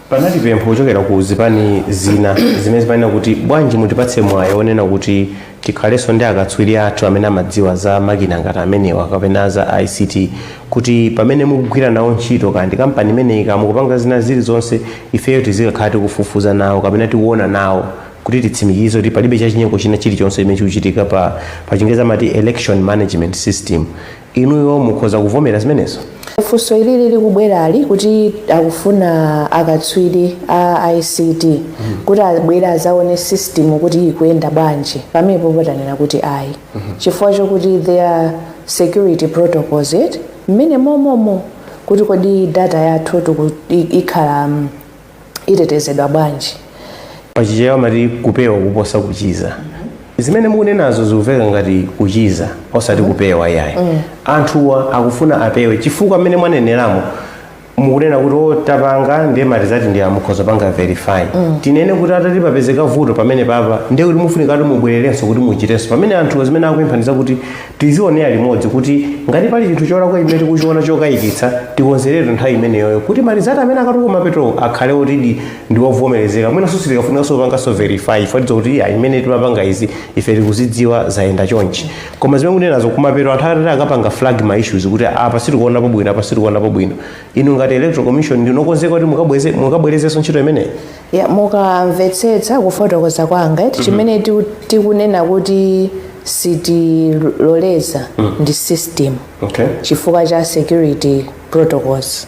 Panali pempho kuchokera ku zipani zina zimene zipanena kuti bwanji mutipatse mwayi onena kuti tikhalenso ndi akatswiri athu amene amadziwa za makina ngati amenewa kapena za ICT kuti pamene mukugwira nawo ntchito kandi kampani imeneyi mukupanga zina zilizonse ifeyo tizikakhala tikufufuza nawo kapena tikuona nawo kuti titsimikize kuti palibe chachinyengo china chilichonse chimene chikuchitika pa Chingereza amati election management system. Inuyo mukhoza kuvomera zimenezo? Funso ili lili kubwerali kuti akufuna akatswiri a ICT kuti abwera azaone system kuti ikuyenda bwanji pamenepo potanena kuti ayi chifukwa chokuti there security protocols mmene momomo kuti kodi data yathu ikhala itetezedwa bwanji. Pachichewa amati kupewa kuposa kuchiza. Zimene mukunenazo zikuveka ngati kuchiza osati kupewa yayi. Anthuwa akufuna apewe chifukwa mmene mwaneneramo mukunena kuti tapanga ndiye matizati ndi amukhoza panga verify. Tinene kuti atati papezeka vuto pamene papa ndiye kuti mufunika kuti mubwererenso kuti muchitenso pamene anthu zimene akuyimphaniza kuti tizionera limodzi kuti ngati pali chinthu cholakwa chimene tikuchiona chokayikitsa tikonzerere nthawi imeneyo kuti matizati amene akatuka mapeto akhale kuti ndi ovomerezeka mwina susi tikafunikanso panganso verify ifatiza kuti imene timapanga izi ife tikuzidziwa zayenda chonchi koma zimene kunenazo kumapeto anthu atati akapanga flag ma issues kuti apa sitikuonapo bwino apa sitikuonapo bwino inu ngati electoral commission ndinokonzeka kuti mukabwerezenso ntchito imeneyi. Mukamvetsetsa kufotokoza kwanga chimene tikunena kuti sitiloleza ndi system chifukwa cha security protocols.